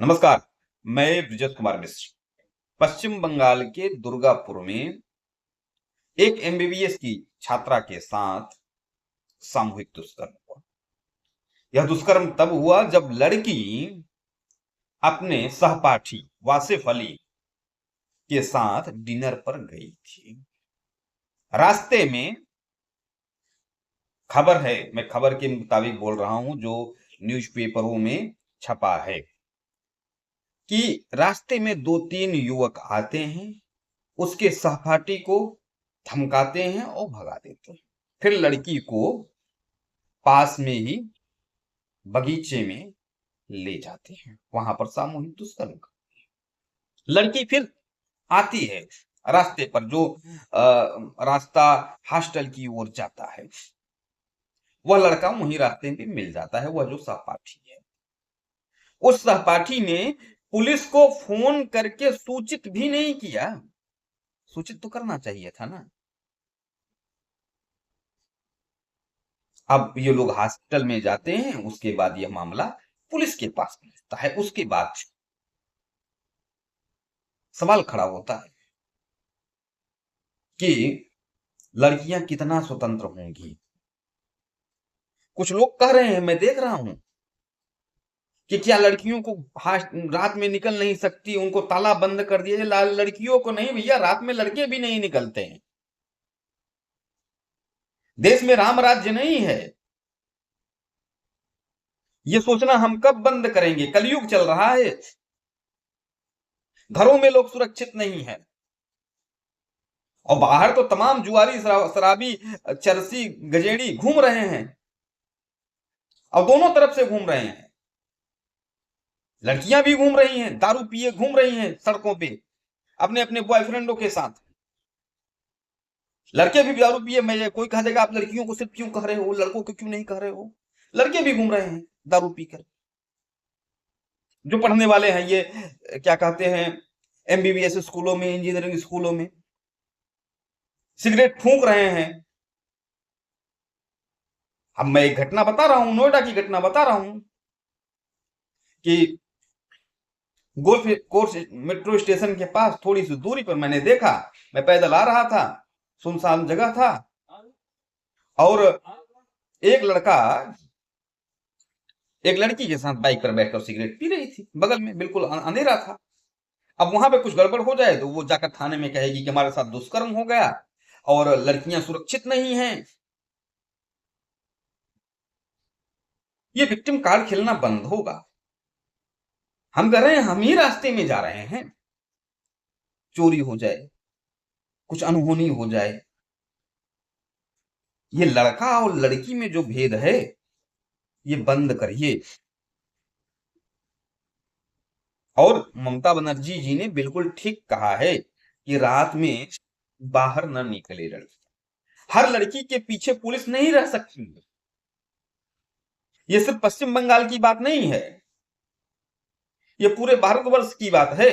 नमस्कार। मैं ब्रिजेश कुमार मिश्र। पश्चिम बंगाल के दुर्गापुर में एक एमबीबीएस की छात्रा के साथ सामूहिक दुष्कर्म हुआ। यह दुष्कर्म तब हुआ जब लड़की अपने सहपाठी वासिफ अली के साथ डिनर पर गई थी। रास्ते में खबर है, मैं खबर के मुताबिक बोल रहा हूं जो न्यूज़पेपरों में छपा है कि रास्ते में दो तीन युवक आते हैं, उसके सहपाठी को धमकाते हैं और भगा देते हैं। फिर लड़की को पास में ही बगीचे में ले जाते हैं, वहां पर सामूहिक दुष्कर्म करते हैं। लड़की फिर आती है रास्ते पर, जो रास्ता हॉस्टल की ओर जाता है। वह लड़का वहीं रास्ते में मिल जाता है, वह जो सहपाठी है। उस सहपाठी ने पुलिस को फोन करके सूचित भी नहीं किया। सूचित तो करना चाहिए था ना। अब ये लोग हॉस्पिटल में जाते हैं, उसके बाद यह मामला पुलिस के पास पहुंचता है। उसके बाद सवाल खड़ा होता है कि लड़कियां कितना स्वतंत्र होंगी। कुछ लोग कह रहे हैं, मैं देख रहा हूं, कि क्या लड़कियों को रात में निकल नहीं सकती, उनको ताला बंद कर दिया जाए। लड़कियों को नहीं भैया, रात में लड़के भी नहीं निकलते हैं। देश में राम राज्य नहीं है। ये सोचना हम कब बंद करेंगे? कलयुग चल रहा है, घरों में लोग सुरक्षित नहीं है और बाहर तो तमाम जुआरी शराबी चरसी गजेड़ी घूम रहे हैं और दोनों तरफ से घूम रहे हैं। लड़कियां भी घूम रही हैं, दारू पिए घूम रही हैं सड़कों पे अपने अपने बॉयफ्रेंडों के साथ। लड़के भी दारू पिए। मैं, कोई कह देगा आप लड़कियों को सिर्फ क्यों कह रहे हो, लड़कों को क्यों नहीं कह रहे हो? लड़के भी घूम रहे हैं दारू पीकर। जो पढ़ने वाले हैं, ये क्या कहते हैं, एमबीबीएस स्कूलों में, इंजीनियरिंग स्कूलों में सिगरेट फूंक रहे हैं। अब मैं एक घटना बता रहा हूं, नोएडा की घटना बता रहा हूं कि गोल्फ कोर्स मेट्रो स्टेशन के पास थोड़ी सी दूरी पर मैंने देखा। मैं पैदल आ रहा था, सुनसान जगह था और एक लड़का एक लड़की के साथ बाइक पर बैठकर सिगरेट पी रही थी, बगल में बिल्कुल अंधेरा था। अब वहां पे कुछ गड़बड़ हो जाए तो वो जाकर थाने में कहेगी कि हमारे साथ दुष्कर्म हो गया और लड़कियां सुरक्षित नहीं हैं। ये विक्टिम कार्ड खेलना बंद होगा। हम कह रहे हैं, हम ही रास्ते में जा रहे हैं, चोरी हो जाए, कुछ अनहोनी हो जाए। ये लड़का और लड़की में जो भेद है, ये बंद करिए। और ममता बनर्जी जी ने बिल्कुल ठीक कहा है कि रात में बाहर न निकले लड़की। हर लड़की के पीछे पुलिस नहीं रह सकती। ये सिर्फ पश्चिम बंगाल की बात नहीं है, ये पूरे भारतवर्ष की बात है।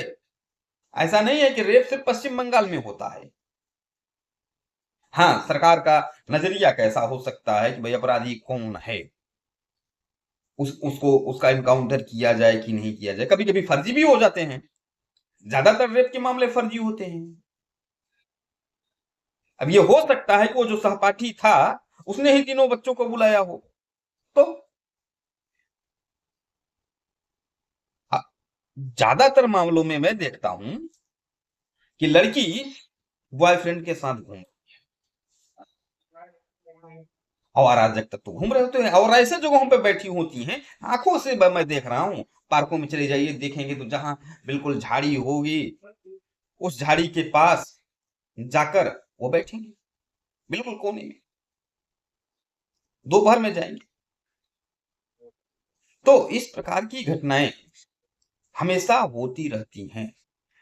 ऐसा नहीं है कि रेप सिर्फ पश्चिम बंगाल में होता है। हाँ, सरकार का नजरिया कैसा हो सकता है कि भाई अपराधी कौन है, उसको उसका इनकाउंटर किया जाए कि नहीं किया जाए। कभी कभी फर्जी भी हो जाते हैं, ज्यादातर रेप के मामले फर्जी होते हैं। अब ये हो सकता है कि वो जो सहपाठी था उसने ही तीनों बच्चों को बुलाया हो। तो ज्यादातर मामलों में मैं देखता हूं कि लड़की बॉयफ्रेंड के साथ घूम और अराजक तत्व घूम रहे होते हैं और ऐसे जगहों पे बैठी होती हैं। आंखों से मैं देख रहा हूं, पार्कों में चले जाइए, देखेंगे तो जहां बिल्कुल झाड़ी होगी, उस झाड़ी के पास जाकर वो बैठेंगे, बिल्कुल कोने में, दोपहर में जाएंगे। तो इस प्रकार की घटनाएं हमेशा होती रहती हैं।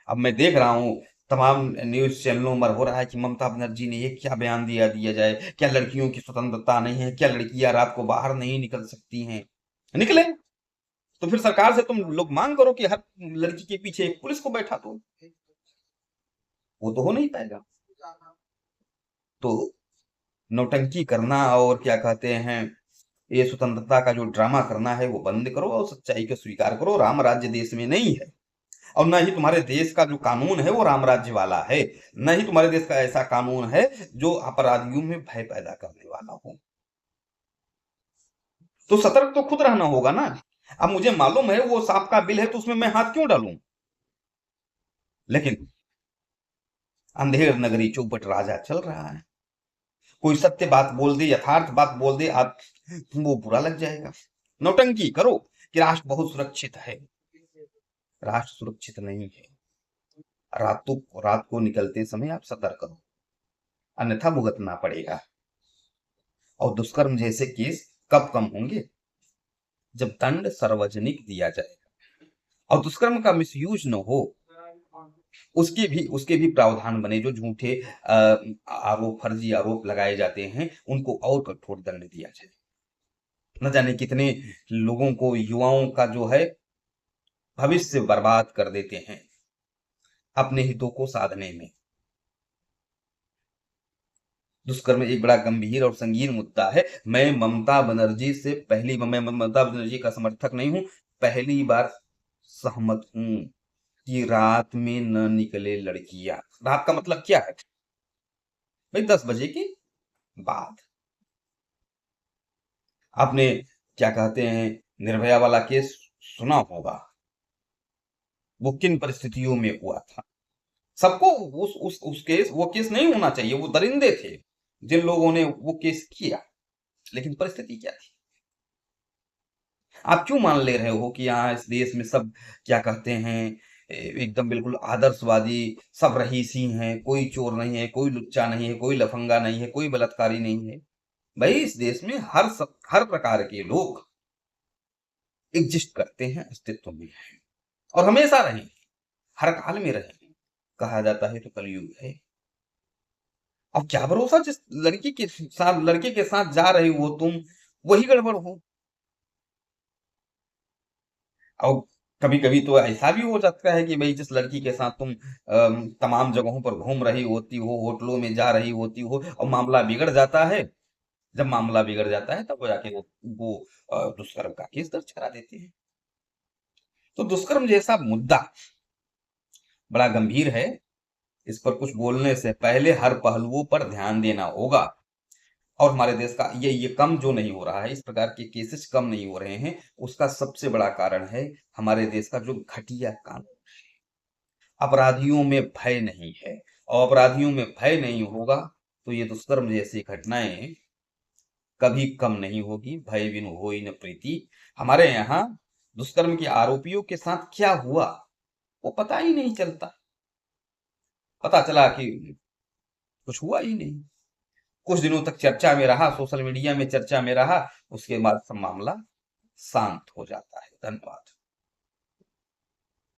अब मैं देख रहा हूं तमाम न्यूज चैनलों पर हो रहा है कि ममता बनर्जी ने ये क्या बयान दिया दिया जाए, क्या लड़कियों की स्वतंत्रता नहीं है, क्या लड़कियां रात को बाहर नहीं निकल सकती हैं? निकले तो फिर सरकार से तुम लोग मांग करो कि हर लड़की के पीछे एक पुलिस को बैठा दो। वो तो हो नहीं पाएगा। तो नौटंकी करना और क्या कहते हैं, ये स्वतंत्रता का जो ड्रामा करना है वो बंद करो और सच्चाई को स्वीकार करो। राम राज्य देश में नहीं है, और न ही तुम्हारे देश का जो कानून है वो राम राज्य वाला है। न ही तुम्हारे देश का ऐसा कानून है जो अपराधियों में भय पैदा करने वाला हो। तो सतर्क तो खुद रहना होगा ना। अब मुझे मालूम है वो सांप का बिल है, तो उसमें मैं हाथ क्यों डालूं? लेकिन अंधेर नगरी चौपट राजा चल रहा है। कोई सत्य बात बोल दे, यथार्थ बात बोल दे, आप वो बुरा लग जाएगा। नौटंकी करो कि राष्ट्र बहुत सुरक्षित है। राष्ट्र सुरक्षित नहीं है। रात को निकलते समय आप सतर्क रहो, अन्यथा भुगतना पड़ेगा। और दुष्कर्म जैसे केस कब कम होंगे? जब दंड सार्वजनिक दिया जाएगा और दुष्कर्म का मिसयूज न हो। उसके भी प्रावधान बने। जो झूठे आरोप, फर्जी आरोप लगाए जाते हैं, उनको और कठोर दंड दिया जाए। न जाने कितने लोगों को, युवाओं का जो है भविष्य बर्बाद कर देते हैं अपने हितों को साधने में। दुष्कर्म एक बड़ा गंभीर और संगीन मुद्दा है। मैं ममता बनर्जी का समर्थक नहीं हूं, पहली बार सहमत हूं कि रात में न निकले लड़कियां। रात का मतलब क्या है भाई? 10 बजे के बाद। आपने क्या कहते हैं, निर्भया वाला केस सुना होगा। वो किन परिस्थितियों में हुआ था। सबको उस केस, वो केस नहीं होना चाहिए। वो दरिंदे थे जिन लोगों ने वो केस किया, लेकिन परिस्थिति क्या थी? आप क्यों मान ले रहे हो कि यहाँ इस देश में सब क्या कहते हैं, एकदम बिल्कुल आदर्शवादी, सब रईसी हैं, कोई चोर नहीं है, कोई लुच्चा नहीं है, कोई लफंगा नहीं है, कोई बलात्कारी नहीं है। भाई इस देश में हर प्रकार के लोग एग्जिस्ट करते हैं, अस्तित्व में है, और हमेशा रहेंगे, हर काल में रहेंगे। कहा जाता है तो कलयुग है। अब क्या भरोसा, जिस लड़के के साथ जा रही हो तुम, वही गड़बड़ हो। और कभी कभी तो ऐसा भी हो सकता है कि भाई जिस लड़की के साथ तुम तमाम जगहों पर घूम रही होती हो, होटलों में जा रही होती हो, और मामला बिगड़ जाता है। जब मामला बिगड़ जाता है तब वो जाके वो दुष्कर्म का केस दर्ज करा देते हैं। तो दुष्कर्म जैसा मुद्दा बड़ा गंभीर है। इस पर कुछ बोलने से पहले हर पहलुओं पर ध्यान देना होगा। और हमारे देश का ये कम जो नहीं हो रहा है, इस प्रकार के केसेस कम नहीं हो रहे हैं, उसका सबसे बड़ा कारण है हमारे देश का जो घटिया कानून। अपराधियों में भय नहीं है, और अपराधियों में भय नहीं होगा तो ये दुष्कर्म जैसी घटनाएं कभी कम नहीं होगी। भय बिनु होई न प्रीति। हमारे यहाँ दुष्कर्म के आरोपियों के साथ क्या हुआ वो पता ही नहीं चलता। पता चला कि कुछ हुआ ही नहीं। कुछ दिनों तक चर्चा में रहा, सोशल मीडिया में चर्चा में रहा, उसके बाद सब मामला शांत हो जाता है। धन्यवाद।